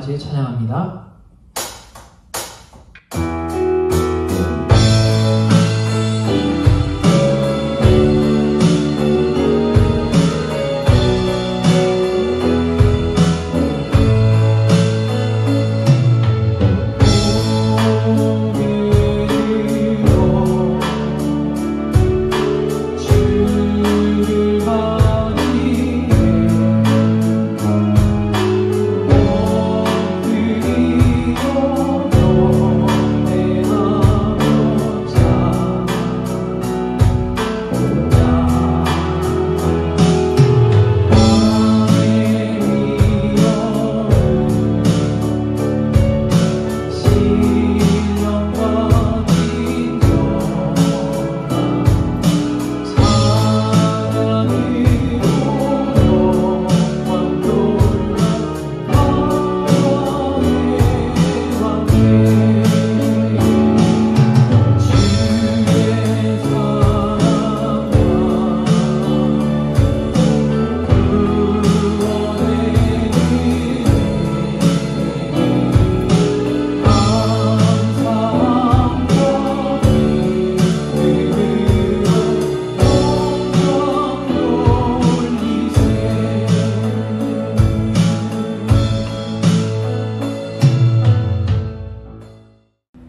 같이 찬양합니다.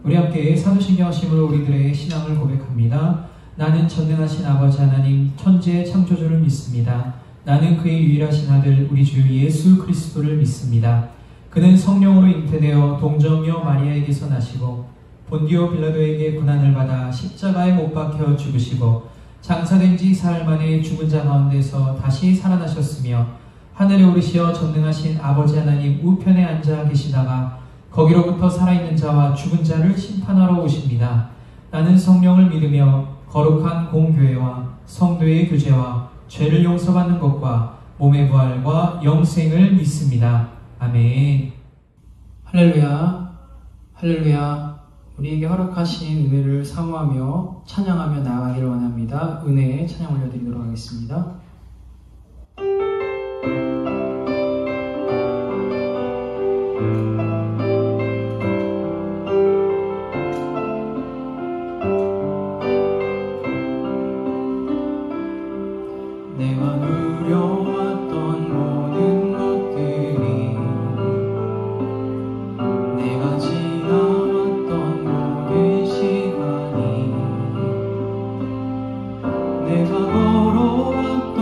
우리 함께 사도신경 하심으로 우리들의 신앙을 고백합니다. 나는 전능하신 아버지 하나님 천지의 창조주를 믿습니다. 나는 그의 유일하신 아들 우리 주 예수 그리스도를 믿습니다. 그는 성령으로 잉태되어 동정녀 마리아에게서 나시고 본디오 빌라도에게 고난을 받아 십자가에 못 박혀 죽으시고 장사된 지 사흘 만에 죽은 자 가운데서 다시 살아나셨으며 하늘에 오르시어 전능하신 아버지 하나님 우편에 앉아 계시다가 거기로부터 살아있는 자와 죽은 자를 심판하러 오십니다. 나는 성령을 믿으며 거룩한 공교회와 성도의 교제와 죄를 용서받는 것과 몸의 부활과 영생을 믿습니다. 아멘. 할렐루야, 할렐루야. 우리에게 허락하신 은혜를 사모하며 찬양하며 나아가기를 원합니다. 은혜의 찬양 올려드리도록 하겠습니다. 내가 누려왔던 모든 것들이 내가 지나왔던 모든 시간이 내가 걸어왔던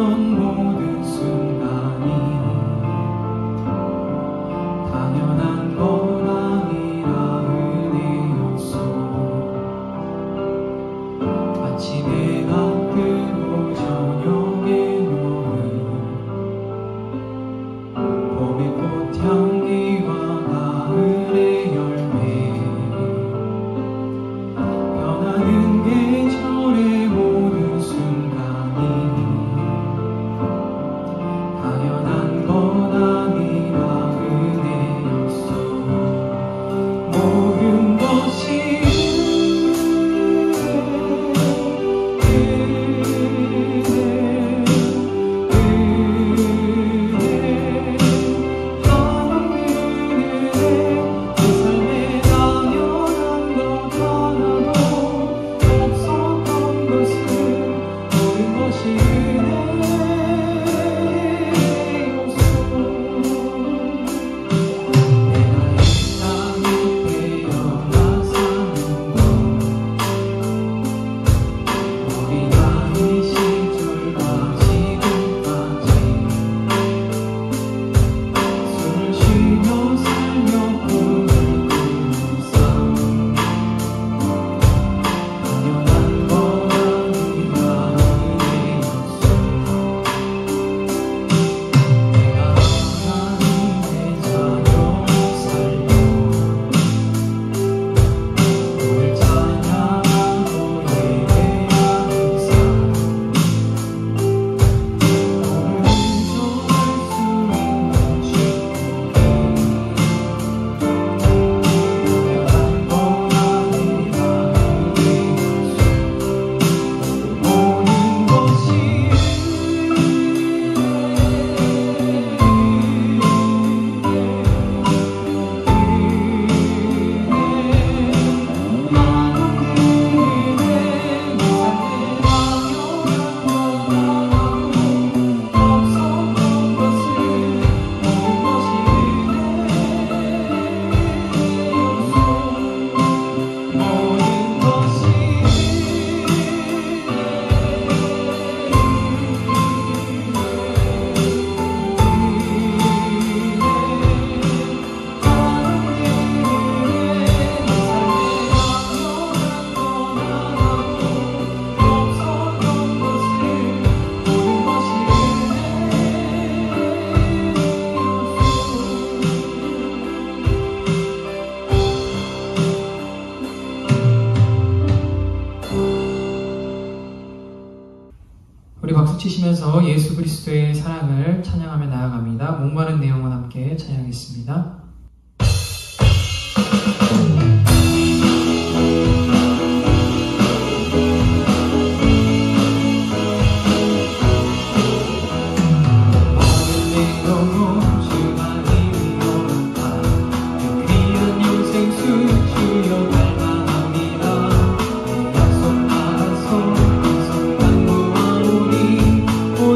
외치면서 예수 그리스도의 사랑을 찬양하며 나아갑니다. 목마른 내 영혼 함께 찬양하겠습니다.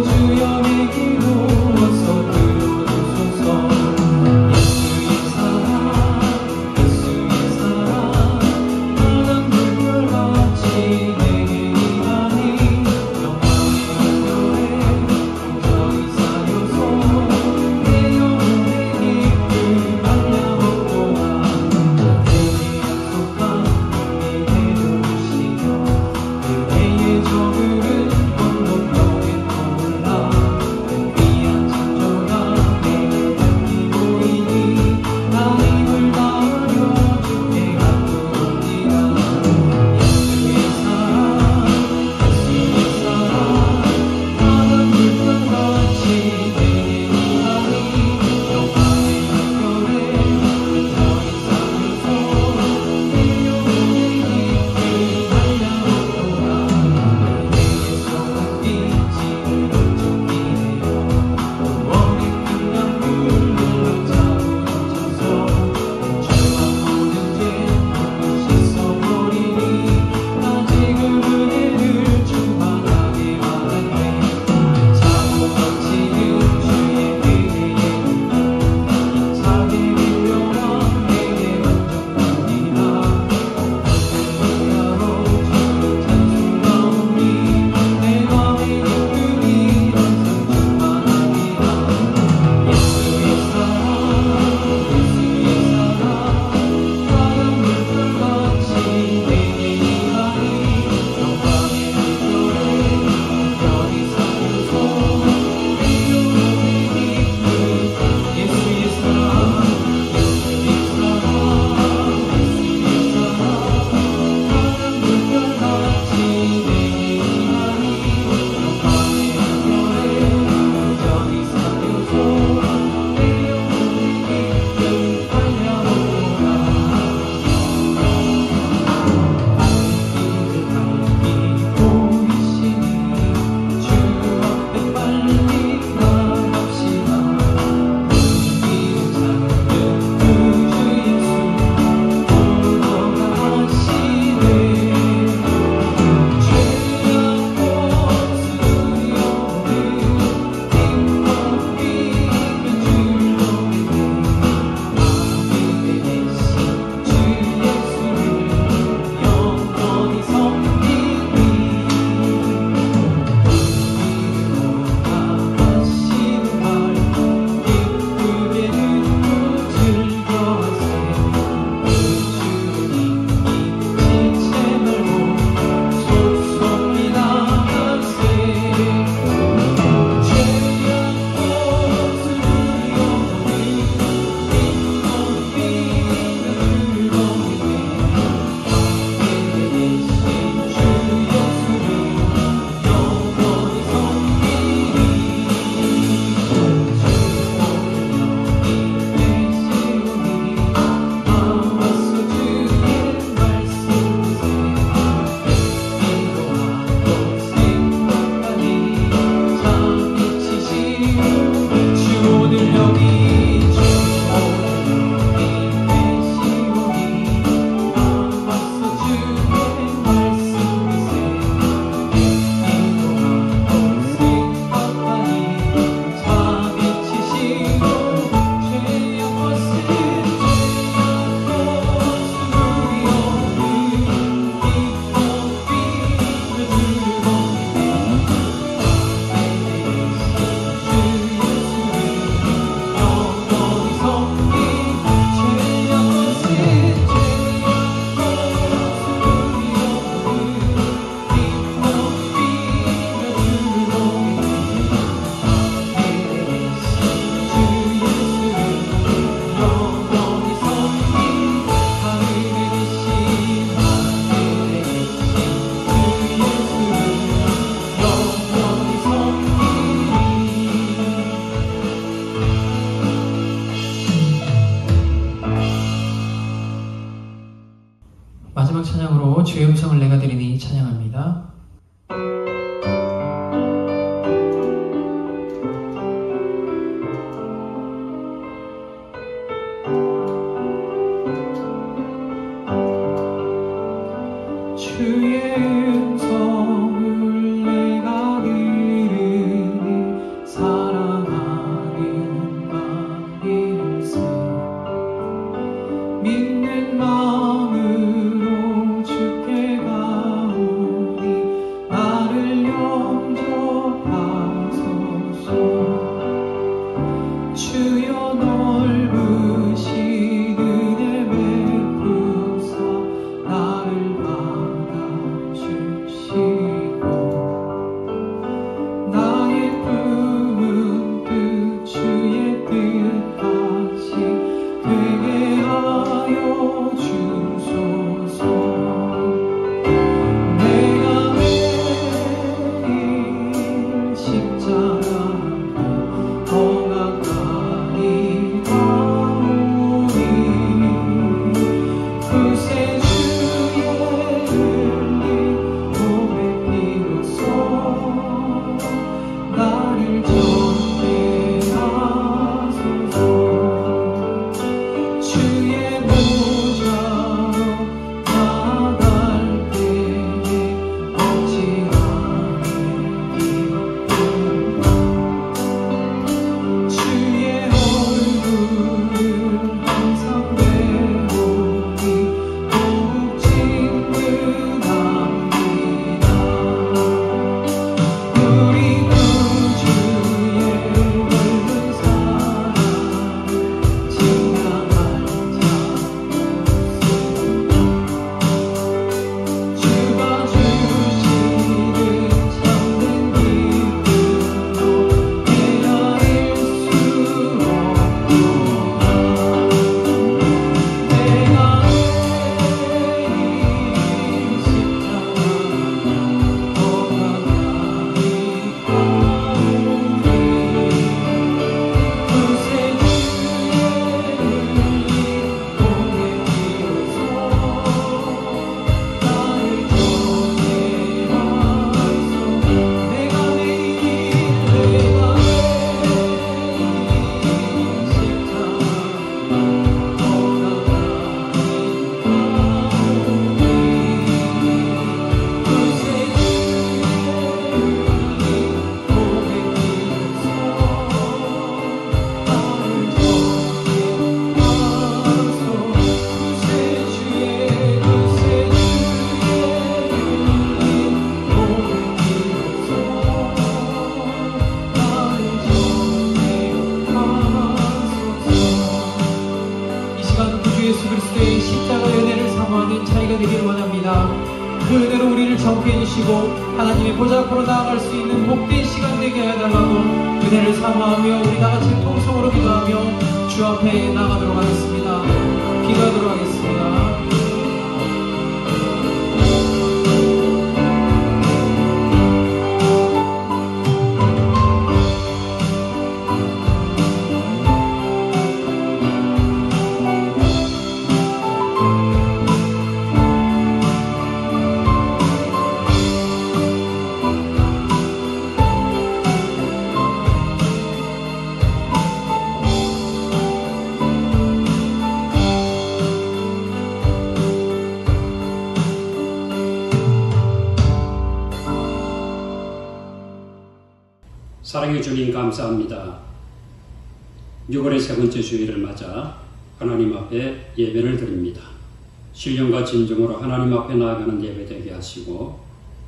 주여 내 기도 어서 들어주소서. 예수 마지막 찬양으로 주의 음성을 내가 드리니 찬양합니다. 주의 음성을 내가 들으니 사랑하는 마음일세. 믿는 마음으로 주께 가오니 나를 영접하소서. 주여 넓으신 은혜 베푸사 나를 받아주시고 나의 품은 뜻 주의 뜻같이 되게 하여 주소서. 내가 매일 십자가로 더 가까이 가오니 그새 주의 흘린 몸에 비로소 나를 전개하소서. 주의 보좌로 나아갈 때에 어찌하는 기쁨. 주의 얼굴을 항상 배우니 더욱 진득합니다. 우리 구주의 넓은 사랑을 증명할 자 없으니 주가 주시는 참된 기쁨으로 헤아릴 수 없도다. 내가 매일 십자가로 더 가까이 가오니 그새 주의 흘린 몸에 비로소 나를 전개하소서. 내가 매일 십자가로 더 이 시간 구주 예수 그리스도의 십자가 은혜를 사모하는 자리가 되기를 원합니다. 그 은혜로 우리를 정케해 주시고 하나님의 보좌 앞으로 나아갈 수 있는 복된 시간 되게 해달라고 은혜를 사모하며 우리 다같이 통성으로 기도하며 주 앞에 나가도록 하겠습니다. 기도하도록 하겠습니다. 사랑해 주님 감사합니다. 6월의 세 번째 주일을 맞아 하나님 앞에 예배를 드립니다. 신령과 진정으로 하나님 앞에 나아가는 예배 되게 하시고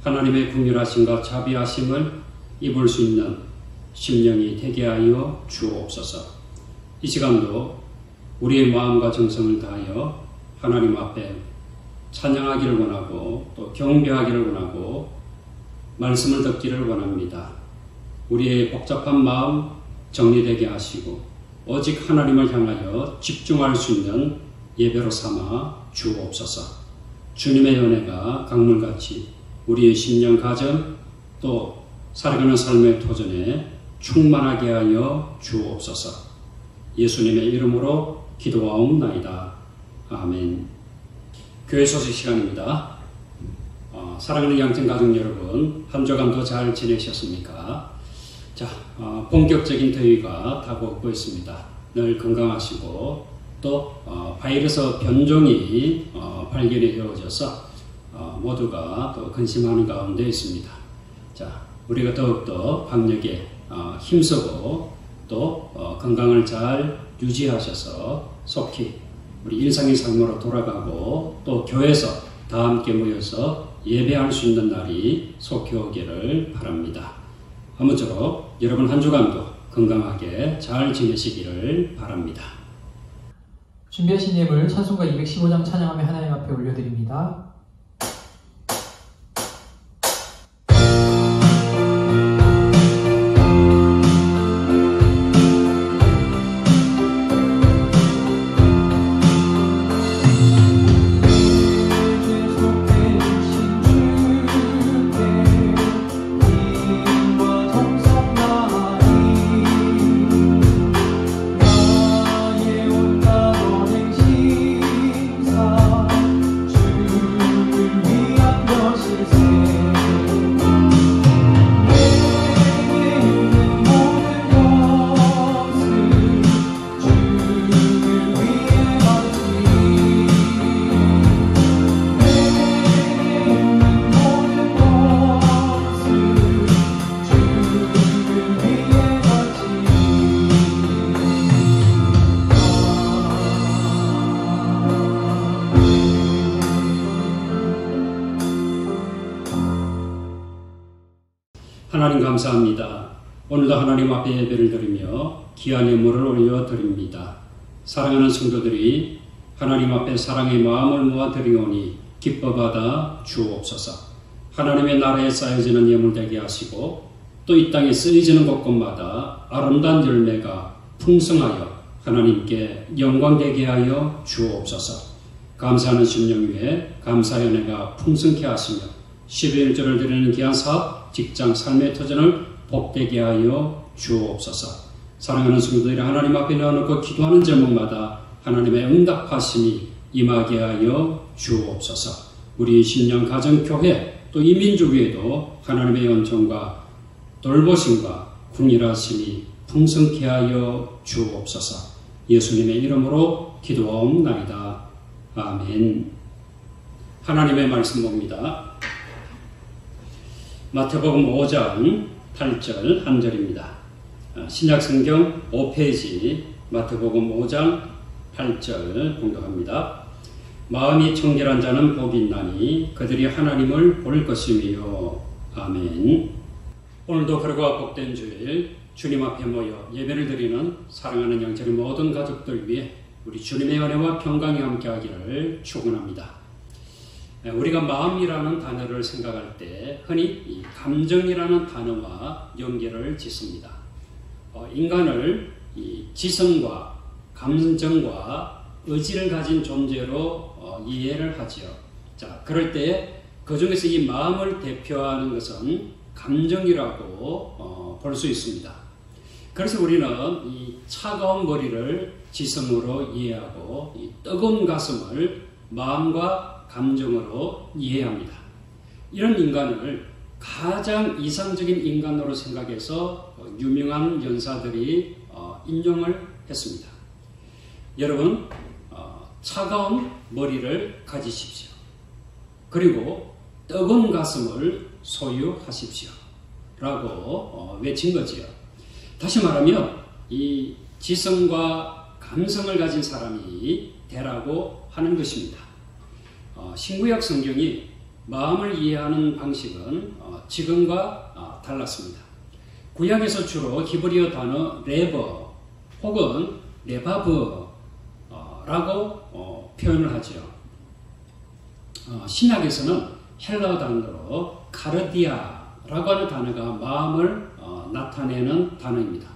하나님의 긍휼하심과 자비하심을 입을 수 있는 심령이 되게 하여 주옵소서. 이 시간도 우리의 마음과 정성을 다하여 하나님 앞에 찬양하기를 원하고 또 경배하기를 원하고 말씀을 듣기를 원합니다. 우리의 복잡한 마음 정리되게 하시고 오직 하나님을 향하여 집중할 수 있는 예배로 삼아 주옵소서. 주님의 은혜가 강물같이 우리의 심령 가정 또 살아가는 삶의 도전에 충만하게 하여 주옵소서. 예수님의 이름으로 기도하옵나이다. 아멘. 교회 소식 시간입니다. 사랑하는 양천가족 여러분, 한 주간도 잘 지내셨습니까? 자, 본격적인 더위가 다가오고 있습니다. 늘 건강하시고 또 바이러스 변종이 발견이 되어져서 모두가 또 근심하는 가운데 있습니다. 자, 우리가 더욱더 방역에 힘쓰고 또 건강을 잘 유지하셔서 속히 우리 일상의 삶으로 돌아가고 또 교회에서 다 함께 모여서 예배할 수 있는 날이 속히 오기를 바랍니다. 아무쪼록 여러분 한 주간도 건강하게 잘 지내시기를 바랍니다. 준비하신 예물 찬송가 215장 찬양하며 하나님 앞에 올려드립니다. 하나님 감사합니다. 오늘도 하나님 앞에 예배를 드리며 귀한 예물을 올려드립니다. 사랑하는 성도들이 하나님 앞에 사랑의 마음을 모아 드리오니 기뻐받아 주옵소서. 하나님의 나라에 쌓여지는 예물 되게 하시고 또 이 땅에 쓰여지는 곳곳마다 아름다운 열매가 풍성하여 하나님께 영광되게 하여 주옵소서. 감사하는 심령 위에 감사의 은혜가 풍성케 하시며 11조를 드리는 귀한 사업 직장 삶의 터전을 복되게 하여 주옵소서. 사랑하는 성도들이 하나님 앞에 나아놓고 기도하는 제목마다 하나님의 응답하심이 임하게 하여 주옵소서. 우리 심령 가정교회 또 이 민족 위에도 하나님의 은총과 돌보심과 궁일하심이 풍성케 하여 주옵소서. 예수님의 이름으로 기도하옵나이다. 아멘. 하나님의 말씀 봅니다. 마태복음 5장 8절 한 절입니다. 신약성경 5페이지 마태복음 5장 8절 공독합니다. 마음이 청결한 자는 복이 있나니 그들이 하나님을 볼 것이며. 아멘. 오늘도 그러고 복된 주일 주님 앞에 모여 예배를 드리는 사랑하는 영적인 모든 가족들 위해 우리 주님의 은혜와 평강이 함께하기를 축원합니다. 우리가 마음이라는 단어를 생각할 때 흔히 이 감정이라는 단어와 연결을 짓습니다. 인간을 이 지성과 감정과 의지를 가진 존재로 이해를 하지요. 자, 그럴 때 그 중에서 이 마음을 대표하는 것은 감정이라고 볼 수 있습니다. 그래서 우리는 이 차가운 머리를 지성으로 이해하고 이 뜨거운 가슴을 마음과 감정으로 이해합니다. 이런 인간을 가장 이상적인 인간으로 생각해서 유명한 연사들이 인용을 했습니다. 여러분, 차가운 머리를 가지십시오. 그리고 뜨거운 가슴을 소유하십시오. 라고 외친 거지요. 다시 말하면 이 지성과 감성을 가진 사람이 되라고 하는 것입니다. 신구약 성경이 마음을 이해하는 방식은 지금과 달랐습니다. 구약에서 주로 히브리어 단어 레버 혹은 레바브라고 표현을 하죠. 신약에서는 헬라어 단어로 카르디아라고 하는 단어가 마음을 나타내는 단어입니다.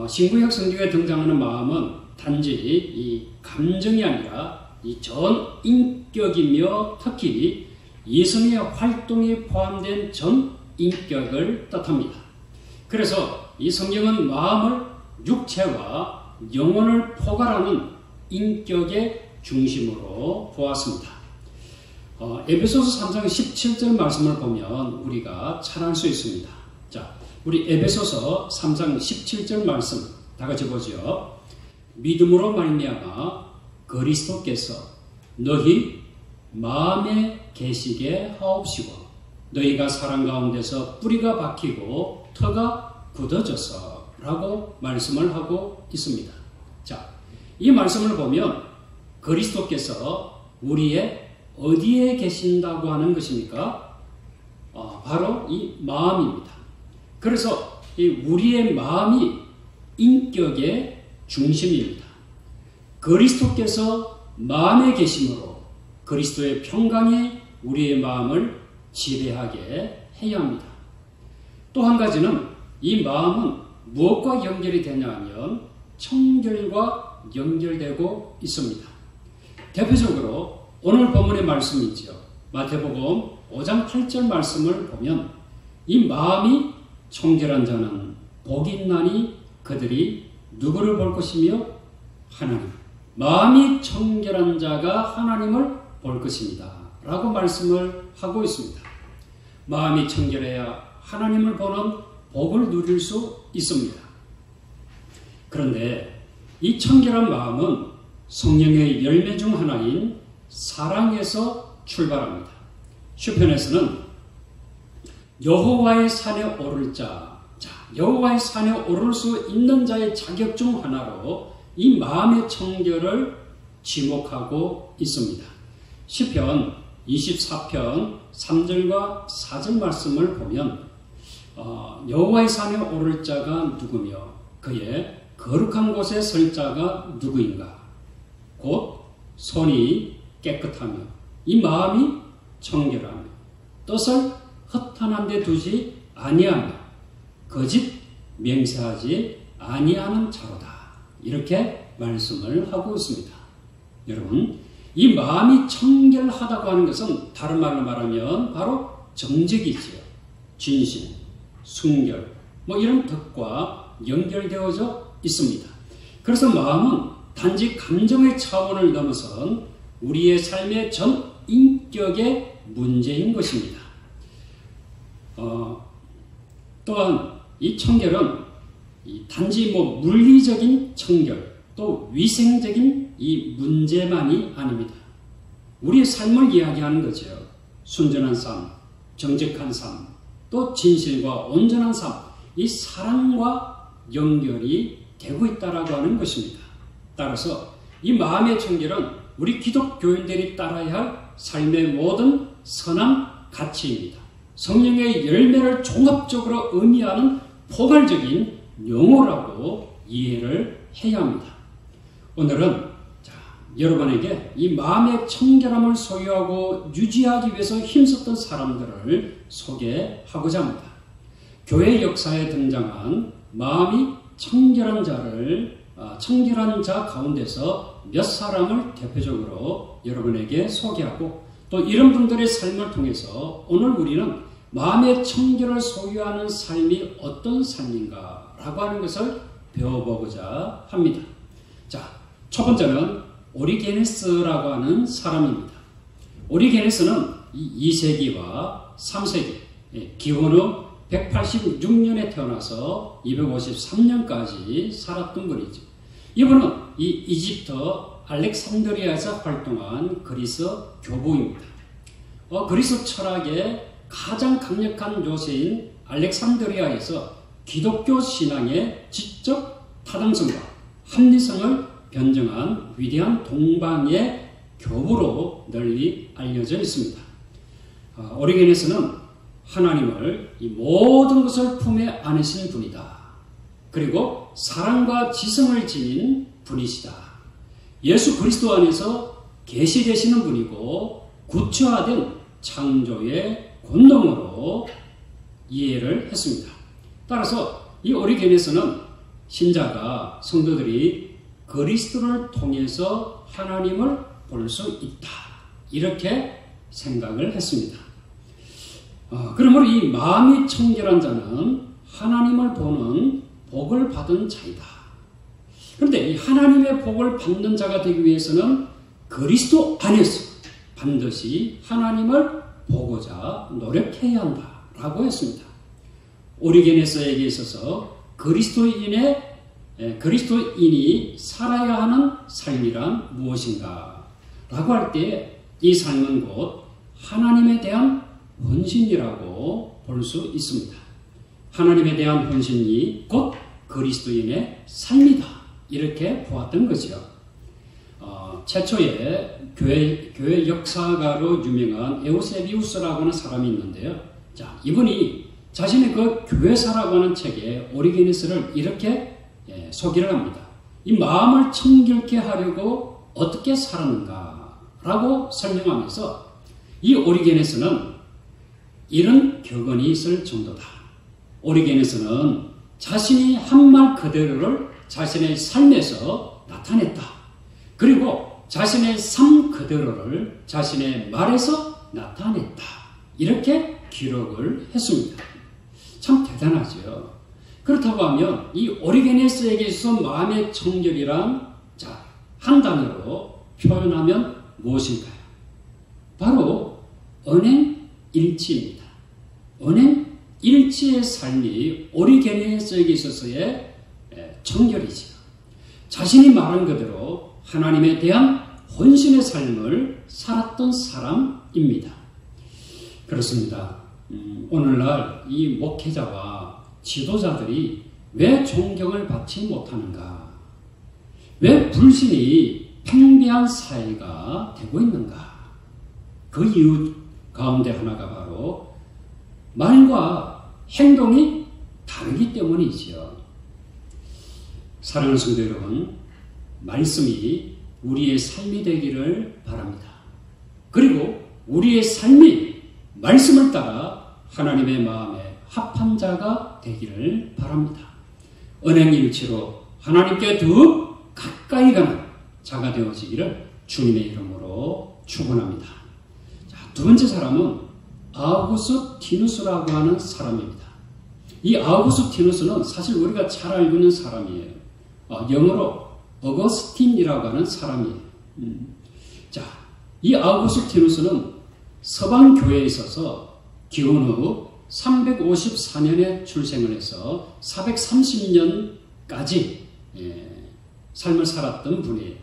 신구약 성경에 등장하는 마음은 단지 이 감정이 아니라 이 전 인격이며 특히 이성의 활동이 포함된 전 인격을 뜻합니다. 그래서 이 성경은 마음을 육체와 영혼을 포괄하는 인격의 중심으로 보았습니다. 에베소서 3장 17절 말씀을 보면 우리가 찾을 수 있습니다. 자, 우리 에베소서 3장 17절 말씀 다 같이 보죠. 믿음으로 말미암아 그리스도께서 너희 마음에 계시게 하옵시고 너희가 사랑 가운데서 뿌리가 박히고 터가 굳어져서 라고 말씀을 하고 있습니다. 자, 이 말씀을 보면 그리스도께서 우리의 어디에 계신다고 하는 것입니까? 바로 이 마음입니다. 그래서 이 우리의 마음이 인격의 중심입니다. 그리스도께서 마음에 계심으로 그리스도의 평강이 우리의 마음을 지배하게 해야 합니다. 또 한 가지는 이 마음은 무엇과 연결이 되냐 하면 청결과 연결되고 있습니다. 대표적으로 오늘 본문의 말씀이죠. 마태복음 5장 8절 말씀을 보면 이 마음이 청결한 자는 복이 있나니 그들이 누구를 볼 것이며 하나님. 마음이 청결한 자가 하나님을 볼 것입니다. 라고 말씀을 하고 있습니다. 마음이 청결해야 하나님을 보는 복을 누릴 수 있습니다. 그런데 이 청결한 마음은 성령의 열매 중 하나인 사랑에서 출발합니다. 시편에서는 여호와의 산에 오를 여호와의 산에 오를 수 있는 자의 자격 중 하나로 이 마음의 청결을 지목하고 있습니다. 시편 24편 3절과 4절 말씀을 보면 여호와의 산에 오를 자가 누구며 그의 거룩한 곳에 설 자가 누구인가? 곧 손이 깨끗하며 이 마음이 청결하며 뜻을 허탄한 데 두지 아니하며 거짓 맹세하지 아니하는 자로다. 이렇게 말씀을 하고 있습니다. 여러분, 이 마음이 청결하다고 하는 것은 다른 말로 말하면 바로 정직이지요. 진실, 순결, 이런 뜻과 연결되어져 있습니다. 그래서 마음은 단지 감정의 차원을 넘어선 우리의 삶의 전 인격의 문제인 것입니다. 또한 이 청결은 단지 물리적인 청결, 또 위생적인 이 문제만이 아닙니다. 우리의 삶을 이야기하는 거죠. 순전한 삶, 정직한 삶, 또 진실과 온전한 삶, 이 사랑과 연결이 되고 있다라고 하는 것입니다. 따라서 이 마음의 청결은 우리 기독교인들이 따라야 할 삶의 모든 선한 가치입니다. 성령의 열매를 종합적으로 의미하는 포괄적인 용어라고 이해를 해야 합니다. 오늘은 여러분에게 이 마음의 청결함을 소유하고 유지하기 위해서 힘썼던 사람들을 소개하고자 합니다. 교회 역사에 등장한 마음이 청결한 자 가운데서 몇 사람을 대표적으로 여러분에게 소개하고 또 이런 분들의 삶을 통해서 오늘 우리는 마음의 청결을 소유하는 삶이 어떤 삶인가 라고 하는 것을 배워보고자 합니다. 자, 첫 번째는 오리게네스라고 하는 사람입니다. 오리게네스는 2세기와 3세기, 기원 후 186년에 태어나서 253년까지 살았던 분이죠. 이분은 이 이집트 알렉산드리아에서 활동한 그리스 교부입니다. 그리스 철학의 가장 강력한 요새인 알렉산드리아에서 기독교 신앙의 지적 타당성과 합리성을 변증한 위대한 동방의 교부로 널리 알려져 있습니다. 오리게네스는 하나님을 이 모든 것을 품에 안으신 분이다. 그리고 사랑과 지성을 지닌 분이시다. 예수 그리스도 안에서 계시되시는 분이고 구체화된 창조의 권능으로 이해를 했습니다. 따라서 이 오리게네스는 신자가 성도들이 그리스도를 통해서 하나님을 볼 수 있다. 이렇게 생각을 했습니다. 그러므로 이 마음이 청결한 자는 하나님을 보는 복을 받은 자이다. 그런데 이 하나님의 복을 받는 자가 되기 위해서는 그리스도 안에서 반드시 하나님을 보고자 노력해야 한다라고 했습니다. 오리게네스에게 있어서 그리스도인이 살아야 하는 삶이란 무엇인가? 라고 할 때 이 삶은 곧 하나님에 대한 헌신이라고 볼 수 있습니다. 하나님에 대한 헌신이 곧 그리스도인의 삶이다. 이렇게 보았던 거죠. 최초에 교회 역사가로 유명한 에우세비우스라고 하는 사람이 있는데요. 자, 이분이 자신의 그 교회사라고 하는 책에 오리게네스를 이렇게 소개를 합니다. 이 마음을 청결케 하려고 어떻게 살았는가라고 설명하면서 이 오리게네스는 이런 격언이 있을 정도다. 오리게네스는 자신이 한 말 그대로를 자신의 삶에서 나타냈다. 그리고 자신의 삶 그대로를 자신의 말에서 나타냈다. 이렇게 기록을 했습니다. 참 대단하죠. 그렇다고 하면 이 오리게네스에게 있어서 마음의 청결이란 한 단어로 표현하면 무엇일까요? 바로 언행일치입니다. 언행일치의 삶이 오리게네스에게 있어서의 청결이지요. 자신이 말한 그대로 하나님에 대한 헌신의 삶을 살았던 사람입니다. 그렇습니다. 오늘날 이 목회자와 지도자들이 왜 존경을 받지 못하는가? 왜 불신이 팽배한 사회가 되고 있는가? 그 이유 가운데 하나가 바로 말과 행동이 다르기 때문이지요. 사랑하는 성도 여러분, 말씀이 우리의 삶이 되기를 바랍니다. 그리고 우리의 삶이 말씀을 따라 하나님의 마음에 합한 자가 되기를 바랍니다. 언행일치로 하나님께 더욱 가까이 가는 자가 되어지기를 주님의 이름으로 축원합니다. 두 번째 사람은 아우구스티누스라고 하는 사람입니다. 이 아우구스티누스는 사실 우리가 잘 알고 있는 사람이에요. 영어로 어거스틴이라고 하는 사람이에요. 이 아우구스티누스는 서방 교회에 있어서 기원 후 354년에 출생을 해서 430년까지 삶을 살았던 분이에요.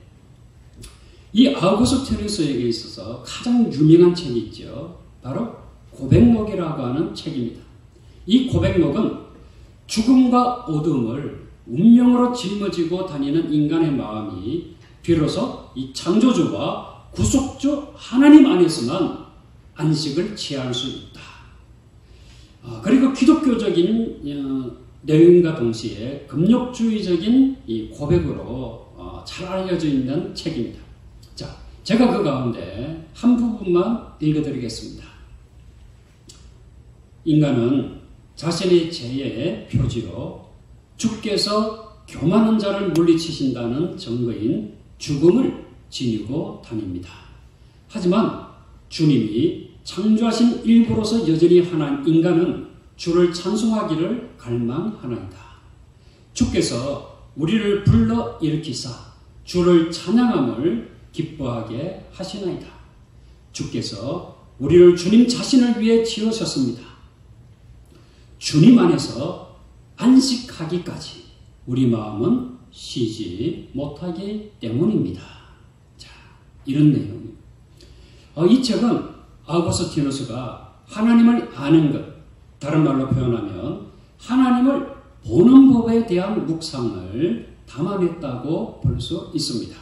이 아우구스티누스에게 있어서 가장 유명한 책이 있죠. 바로 고백록이라고 하는 책입니다. 이 고백록은 죽음과 어둠을 운명으로 짊어지고 다니는 인간의 마음이 비로소 이 창조주와 구속주 하나님 안에서만 안식을 취할 수 있다. 그리고 기독교적인 내용과 동시에 금욕주의적인 이 고백으로 잘 알려져 있는 책입니다. 자, 제가 그 가운데 한 부분만 읽어드리겠습니다. 인간은 자신의 죄의 표지로 주께서 교만한 자를 물리치신다는 증거인 죽음을 지니고 다닙니다. 하지만 주님이 창조하신 일부로서 여전히 하나님 인간은 주를 찬송하기를 갈망하나이다. 주께서 우리를 불러 일으키사 주를 찬양함을 기뻐하게 하시나이다. 주께서 우리를 주님 자신을 위해 지으셨습니다. 주님 안에서 안식하기까지 우리 마음은 쉬지 못하기 때문입니다. 자, 이런 내용입니다. 이 책은 아우구스티누스가 하나님을 아는 것, 다른 말로 표현하면 하나님을 보는 법에 대한 묵상을 담아냈다고 볼 수 있습니다.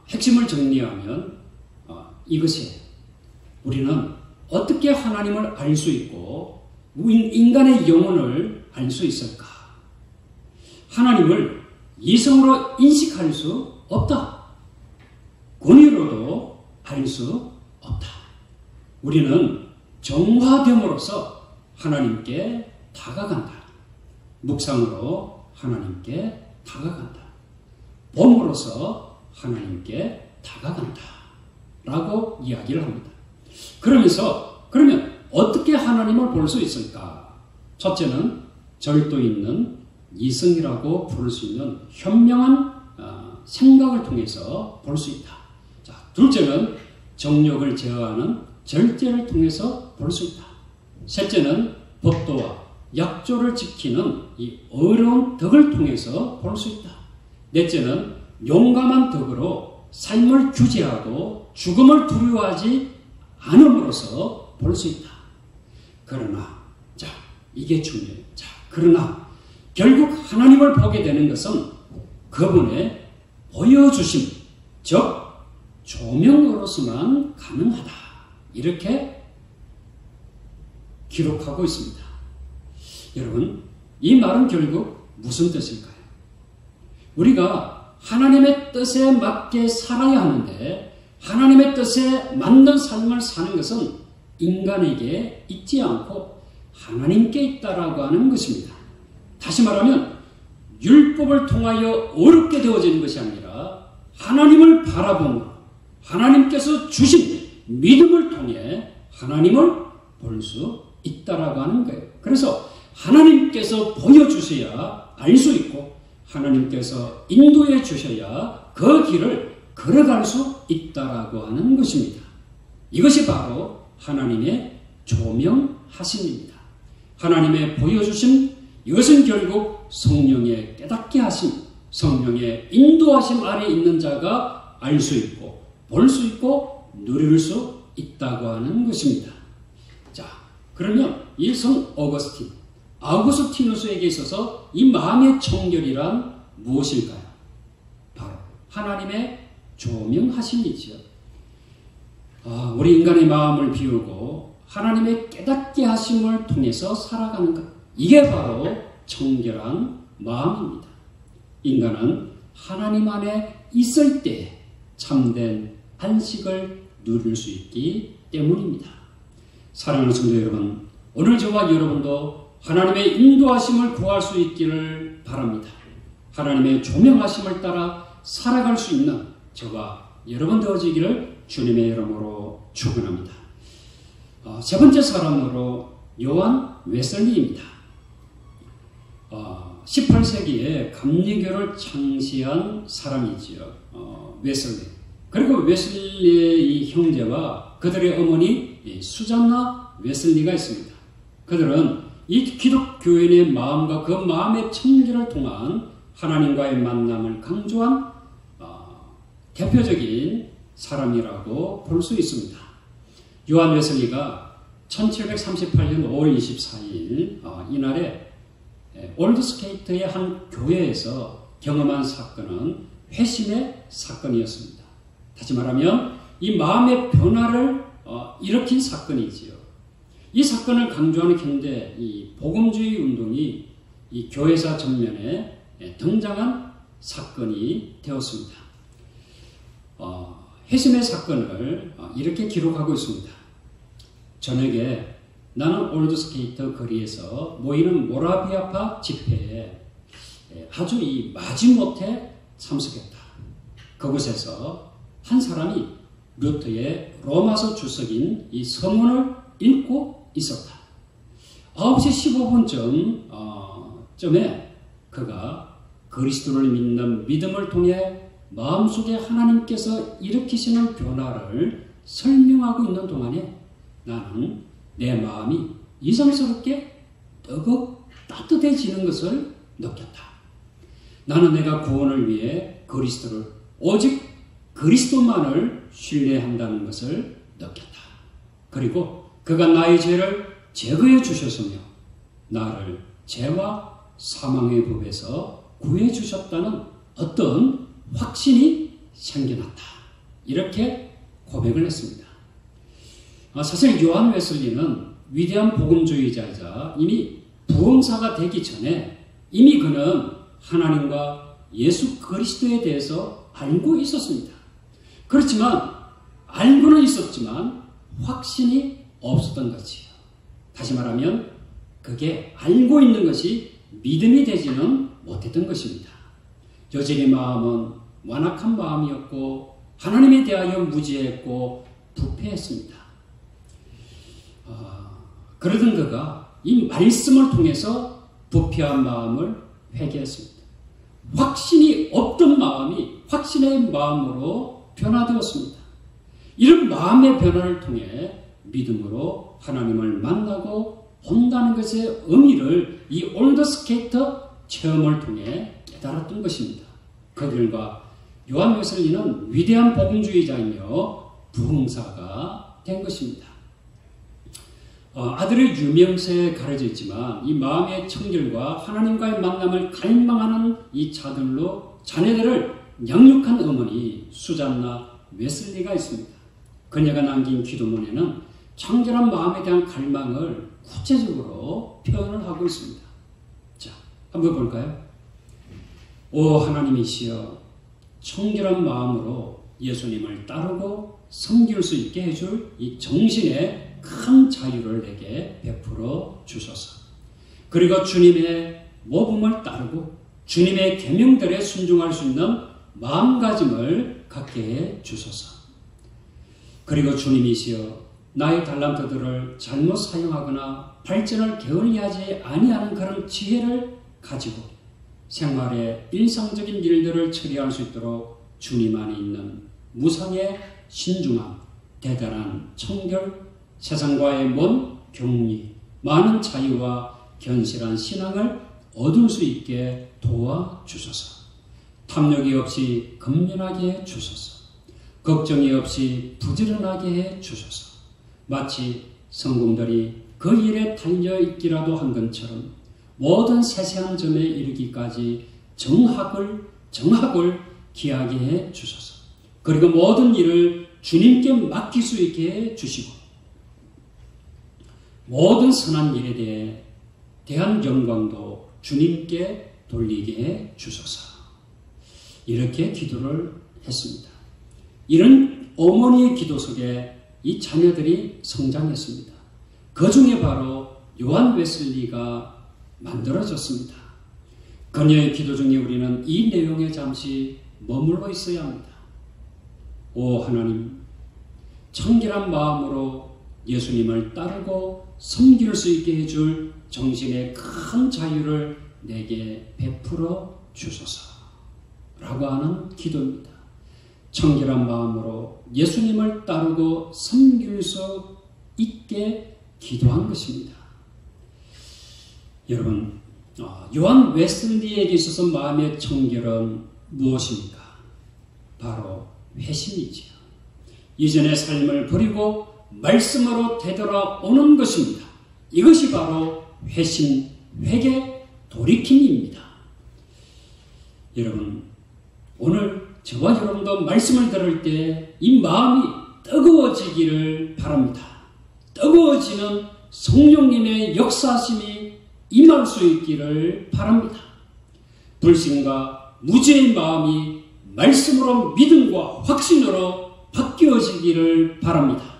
핵심을 정리하면 이것이 우리는 어떻게 하나님을 알 수 있고 인간의 영혼을 알 수 있을까? 하나님을 이성으로 인식할 수 없다. 권위로도 알 수 없다. 우리는 정화됨으로써 하나님께 다가간다. 묵상으로 하나님께 다가간다. 봄으로써 하나님께 다가간다. 라고 이야기를 합니다. 그러면 어떻게 하나님을 볼 수 있을까? 첫째는 절도 있는 이성이라고 부를 수 있는 현명한 생각을 통해서 볼 수 있다. 자, 둘째는 정욕을 제어하는 절제를 통해서 볼 수 있다. 셋째는 법도와 약조를 지키는 이 어려운 덕을 통해서 볼 수 있다. 넷째는 용감한 덕으로 삶을 규제하고 죽음을 두려워하지 않음으로써 볼 수 있다. 그러나 자, 이게 중요해요. 자, 그러나 결국 하나님을 보게 되는 것은 그분의 보여주심, 즉 조명으로서만 가능하다. 이렇게 기록하고 있습니다. 여러분, 이 말은 결국 무슨 뜻일까요? 우리가 하나님의 뜻에 맞게 살아야 하는데 하나님의 뜻에 맞는 삶을 사는 것은 인간에게 있지 않고 하나님께 있다라고 하는 것입니다. 다시 말하면 율법을 통하여 어렵게 되어지는 것이 아니라 하나님을 바라보므로 하나님께서 주신 믿음을 통해 하나님을 볼 수 있다라고 하는 거예요. 그래서 하나님께서 보여주셔야 알 수 있고 하나님께서 인도해 주셔야 그 길을 걸어갈 수 있다라고 하는 것입니다. 이것이 바로 하나님의 조명하심입니다. 하나님의 보여주심, 이것은 결국 성령의 깨닫게 하심, 성령의 인도하심 아래 있는 자가 알 수 있고 볼 수 있고 누릴 수 있다고 하는 것입니다. 자, 그러면 이 성 어거스틴, 아우구스티누스에게 있어서 이 마음의 청결이란 무엇일까요? 바로 하나님의 조명하심이지요. 우리 인간의 마음을 비우고 하나님의 깨닫게 하심을 통해서 살아가는 것, 이게 바로 청결한 마음입니다. 인간은 하나님 안에 있을 때 참된 안식을 누릴 수 있기 때문입니다. 사랑하는 성도 여러분, 오늘 저와 여러분도 하나님의 인도하심을 구할 수 있기를 바랍니다. 하나님의 조명하심을 따라 살아갈 수 있는 저와 여러분 되어지기를 주님의 이름으로 축원합니다. 세 번째 사람으로 요한 웨슬리입니다. 18세기에 감리교를 창시한 사람이지요. 웨슬리. 그리고 웨슬리의 이 형제와 그들의 어머니 수잔나 웨슬리가 있습니다. 그들은 이 기독교인의 마음과 그 마음의 청결을 통한 하나님과의 만남을 강조한 대표적인 사람이라고 볼 수 있습니다. 요한 웨슬리가 1738년 5월 24일 이날에 올드스케이트의 한 교회에서 경험한 사건은 회심의 사건이었습니다. 다시 말하면 이 마음의 변화를 일으킨 사건이지요. 이 사건을 강조하는 현대 이 복음주의 운동이 이 교회사 전면에 등장한 사건이 되었습니다. 회심의 사건을 이렇게 기록하고 있습니다. 저녁에 나는 올드스케이트 거리에서 모이는 모라비아파 집회에 아주 이 마지못해 참석했다. 그곳에서 한 사람이 루터의 로마서 주석인 이 서문을 읽고 있었다. 9시 15분쯤에 그가 그리스도를 믿는 믿음을 통해 마음속에 하나님께서 일으키시는 변화를 설명하고 있는 동안에 나는 내 마음이 이상스럽게 뜨겁 따뜻해지는 것을 느꼈다. 나는 내가 구원을 위해 그리스도를 오직 그리스도만을 신뢰한다는 것을 느꼈다. 그리고 그가 나의 죄를 제거해 주셨으며 나를 죄와 사망의 법에서 구해 주셨다는 어떤 확신이 생겨났다. 이렇게 고백을 했습니다. 사실 요한 웨슬리는 위대한 복음주의자이자 이미 부흥사가 되기 전에 이미 그는 하나님과 예수 그리스도에 대해서 알고 있었습니다. 그렇지만 알고는 있었지만 확신이 없었던 것이에요. 다시 말하면 그게 알고 있는 것이 믿음이 되지는 못했던 것입니다. 여전히 마음은 완악한 마음이었고 하나님에 대하여 무지했고 부패했습니다. 그러던 그가 이 말씀을 통해서 부패한 마음을 회개했습니다. 확신이 없던 마음이 확신의 마음으로 변화되었습니다. 이런 마음의 변화를 통해 믿음으로 하나님을 만나고 본다는 것의 의미를 이 올드스케이터 체험을 통해 깨달았던 것입니다. 그 결과 요한 웨슬리는 위대한 복음주의자이며 부흥사가 된 것입니다. 아들의 유명세에 가려져 있지만 이 마음의 청결과 하나님과의 만남을 갈망하는 이 자녀들을 양육한 어머니 수잔나 웨슬리가 있습니다. 그녀가 남긴 기도문에는 청결한 마음에 대한 갈망을 구체적으로 표현을 하고 있습니다. 자, 한번 볼까요? 오 하나님이시여, 청결한 마음으로 예수님을 따르고 섬길 수 있게 해줄 이 정신의 큰 자유를 내게 베풀어 주소서. 그리고 주님의 모범을 따르고 주님의 계명들에 순종할 수 있는 마음가짐을 갖게 해 주소서. 그리고 주님이시여, 나의 달란트들을 잘못 사용하거나 발전을 게을리하지 아니하는 그런 지혜를 가지고 생활의 일상적인 일들을 처리할 수 있도록 주님 안에 있는 무상의 신중함, 대단한 청결, 세상과의 먼 격리, 많은 자유와 견실한 신앙을 얻을 수 있게 도와주소서. 탐욕이 없이 금연하게 해 주소서. 걱정이 없이 부지런하게 해 주소서. 마치 성공들이 그 일에 달려있기라도 한 것처럼 모든 세세한 점에 이르기까지 정학을 기하게 해 주소서. 그리고 모든 일을 주님께 맡길 수 있게 해 주시고 모든 선한 일에 대한 영광도 주님께 돌리게 해 주소서. 이렇게 기도를 했습니다. 이런 어머니의 기도 속에 이 자녀들이 성장했습니다. 그 중에 바로 요한 웨슬리가 만들어졌습니다. 그녀의 기도 중에 우리는 이 내용에 잠시 머물러 있어야 합니다. 오 하나님, 청결한 마음으로 예수님을 따르고 섬길 수 있게 해줄 정신의 큰 자유를 내게 베풀어 주소서 라고 하는 기도입니다. 청결한 마음으로 예수님을 따르고 섬길 수 있게 기도한 것입니다. 여러분, 요한 웨슬리에게 있어서 마음의 청결은 무엇입니까? 바로 회심이지요. 이전의 삶을 버리고 말씀으로 되돌아오는 것입니다. 이것이 바로 회심, 회개, 돌이킴입니다. 여러분, 오늘 저와 여러분도 말씀을 들을 때 이 마음이 뜨거워지기를 바랍니다. 뜨거워지는 성령님의 역사심이 임할 수 있기를 바랍니다. 불신과 무죄의 마음이 말씀으로 믿음과 확신으로 바뀌어지기를 바랍니다.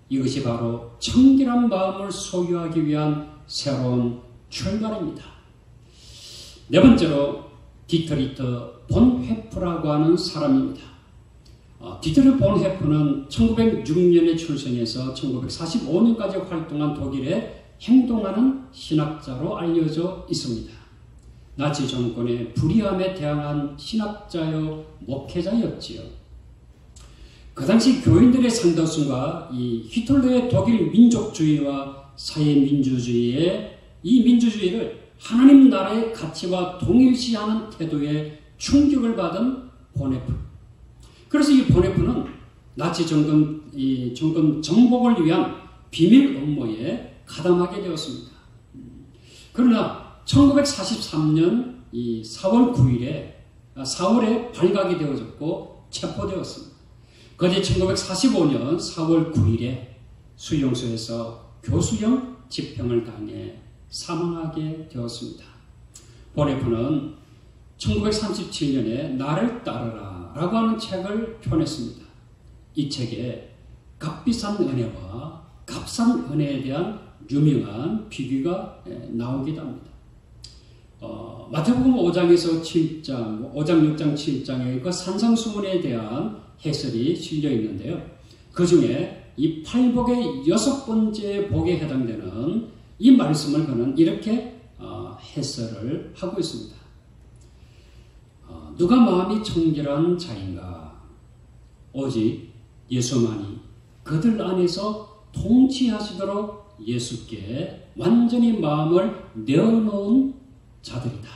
이것이 바로 청결한 마음을 소유하기 위한 새로운 출발입니다. 네 번째로 디트리트 본 헤프라고 하는 사람입니다. 디트리트 본 헤프는 1906년에 출생해서 1945년까지 활동한 독일의 행동하는 신학자로 알려져 있습니다. 나치 정권의 불의함에 대항한 신학자요 목회자였지요. 그 당시 교인들의 상당수가 이 히틀러의 독일 민족주의와 사회민주주의의 이 민주주의를 하나님 나라의 가치와 동일시하는 태도에 충격을 받은 보네프. 그래서 이 보네프는 나치 정권 정복을 위한 비밀 음모에 가담하게 되었습니다. 그러나 1943년 이 4월에 발각이 되어졌고 체포되었습니다. 그런데 1945년 4월 9일에 수용소에서 교수형 집행을 당해 사망하게 되었습니다. 보네프는 1937년에 나를 따르라 라고 하는 책을 펴냈습니다. 이 책에 값비싼 은혜와 값싼 은혜에 대한 유명한 비유가 나오기도 합니다. 마태복음 5장에서 7장, 5장, 6장, 7장에 그 산상수훈에 대한 해설이 실려 있는데요. 그 중에 이 팔복의 6번째 복에 해당되는 이 말씀을 그는 이렇게 해설을 하고 있습니다. 누가 마음이 청결한 자인가? 오직 예수만이 그들 안에서 통치하시도록 예수께 완전히 마음을 내어놓은 자들이다.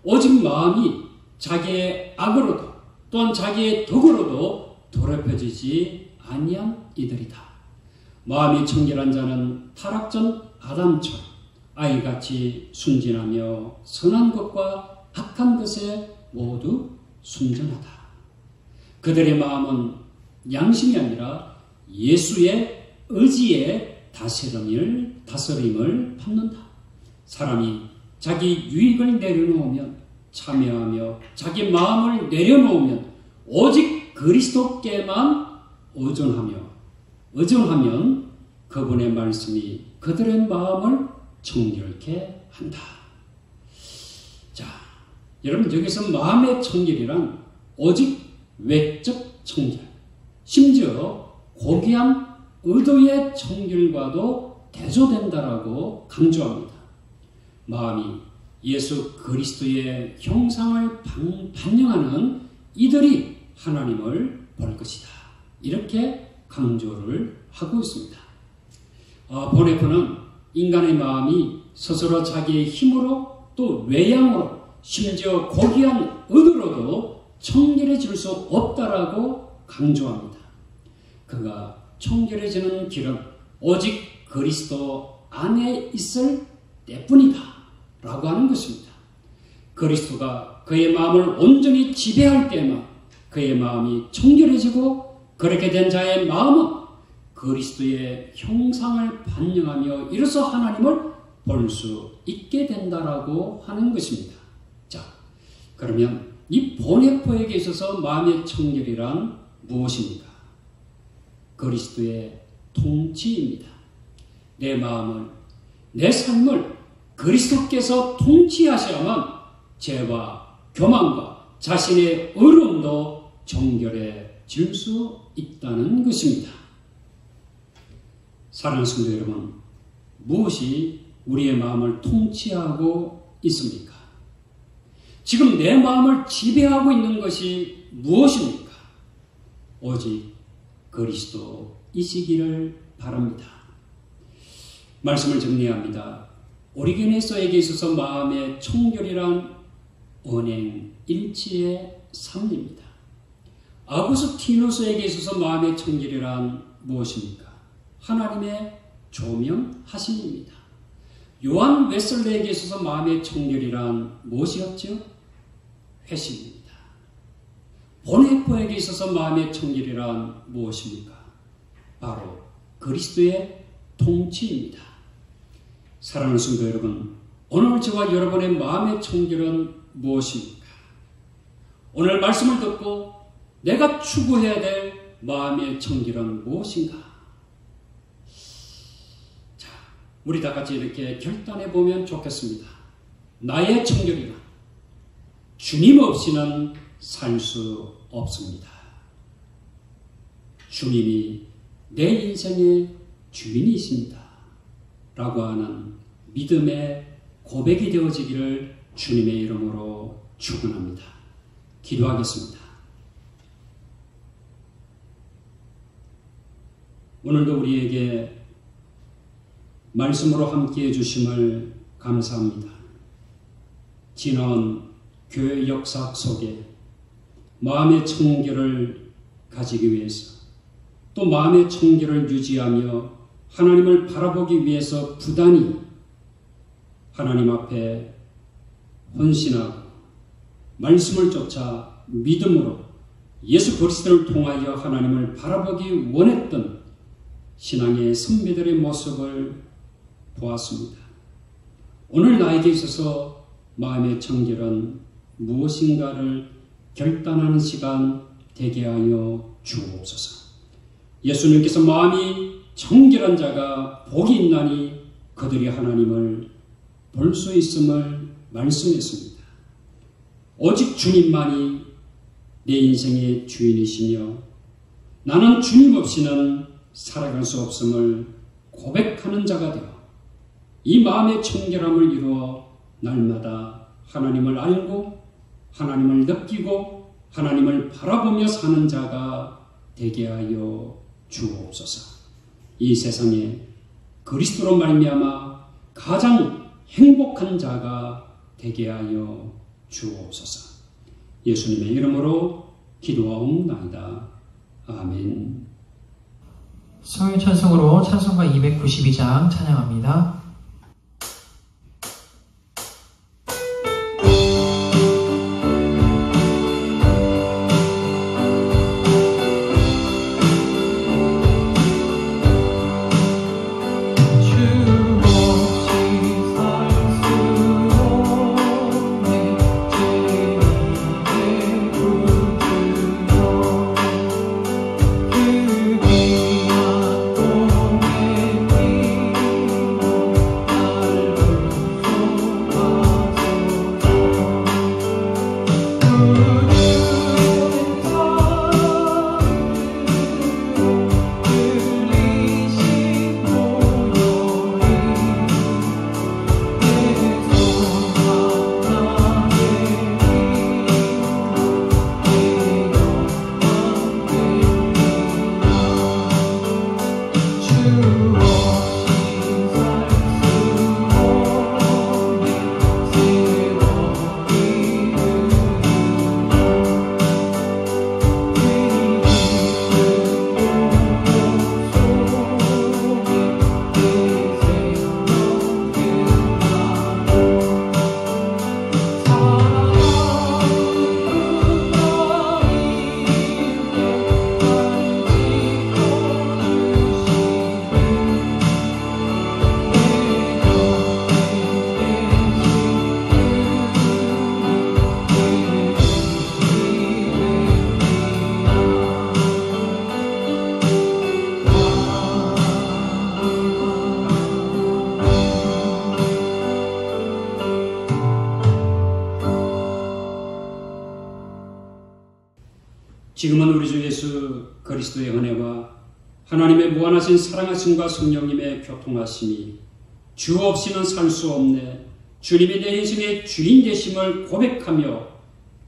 오직 마음이 자기의 악으로도 또한 자기의 덕으로도 더럽혀지지 아니한 이들이다. 마음이 청결한 자는 타락전 아담처럼 아이같이 순진하며 선한 것과 악한 것에 모두 순전하다. 그들의 마음은 양심이 아니라 예수의 의지에 다스림을 받는다. 사람이 자기 유익을 내려놓으면, 참여하며 자기 마음을 내려놓으면 오직 그리스도께만 의존하면 그분의 말씀이 그들의 마음을 정결케 한다. 자, 여러분, 여기서 마음의 청결이란 오직 외적 청결, 심지어 고귀한 의도의 청결과도 대조된다라고 강조합니다. 마음이 예수 그리스도의 형상을 반영하는 이들이 하나님을 볼 것이다. 이렇게 강조를 하고 있습니다. 보네프는 인간의 마음이 스스로 자기의 힘으로 또 외양으로 심지어 고귀한 의도로도 청결해질 수 없다라고 강조합니다. 그가 청결해지는 길은 오직 그리스도 안에 있을 때뿐이다 라고 하는 것입니다. 그리스도가 그의 마음을 온전히 지배할 때만 그의 마음이 청결해지고, 그렇게 된 자의 마음은 그리스도의 형상을 반영하며 이로써 하나님을 볼 수 있게 된다라고 하는 것입니다. 자, 그러면 이 보네포에게 있어서 마음의 청결이란 무엇입니까? 그리스도의 통치입니다. 내 마음을, 내 삶을 그리스도께서 통치하셔야만 죄와 교만과 자신의 의로움도 정결해질 수 있다는 것입니다. 사랑하는 성도 여러분, 무엇이 우리의 마음을 통치하고 있습니까? 지금 내 마음을 지배하고 있는 것이 무엇입니까? 오직 그리스도이시기를 바랍니다. 말씀을 정리합니다. 오리게네서에게 있어서 마음의 청결이란 언행 일치의 삶입니다. 아구스티누스에게 있어서 마음의 청결이란 무엇입니까? 하나님의 조명하심입니다. 요한 웨슬레에게 있어서 마음의 청결이란 무엇이었죠? 회심입니다. 보네포에게 있어서 마음의 청결이란 무엇입니까? 바로 그리스도의 통치입니다. 사랑하는 성도 여러분, 오늘 저와 여러분의 마음의 청결은 무엇입니까? 오늘 말씀을 듣고 내가 추구해야 될 마음의 청결은 무엇인가? 자, 우리 다 같이 이렇게 결단해 보면 좋겠습니다. 나의 청결이란 주님 없이는 살 수 없습니다. 주님이 내 인생의 주인이십니다. 라고 하는 믿음의 고백이 되어지기를 주님의 이름으로 축원합니다. 기도하겠습니다. 오늘도 우리에게 말씀으로 함께해 주심을 감사합니다. 지나온 교회 역사 속에 마음의 청결을 가지기 위해서, 또 마음의 청결을 유지하며 하나님을 바라보기 위해서 부단히 하나님 앞에 헌신하고 말씀을 쫓아 믿음으로 예수 그리스도를 통하여 하나님을 바라보기 원했던 신앙의 선배들의 모습을 보았습니다. 오늘 나에게 있어서 마음의 청결은 무엇인가를 결단하는 시간 되게 하여 주옵소서. 예수님께서 마음이 청결한 자가 복이 있나니 그들이 하나님을 볼 수 있음을 말씀했습니다. 오직 주님만이 내 인생의 주인이시며 나는 주님 없이는 살아갈 수 없음을 고백하는 자가 되어 이 마음의 청결함을 이루어 날마다 하나님을 알고 하나님을 느끼고 하나님을 바라보며 사는 자가 되게 하여 주옵소서. 이 세상에 그리스도로 말미암아 가장 행복한 자가 되게 하여 주옵소서. 예수님의 이름으로 기도하옵나이다. 아멘. 성령 찬송으로 찬송가 292장 찬양합니다. 지금은 우리 주 예수 그리스도의 은혜와 하나님의 무한하신 사랑하심과 성령님의 교통하심이 주 없이는 살 수 없네 주님이 내 인생의 주인 되심을 고백하며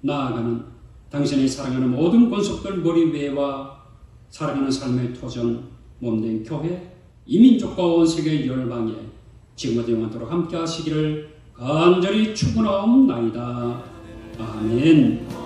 나아가는 당신의 사랑하는 모든 권속들 머리 위에와 살아가는 삶의 토전 몸된 교회 이민족과 온 세계 열방에 지금부터 영원토록 함께 하시기를 간절히 축원하옵나이다. 아멘.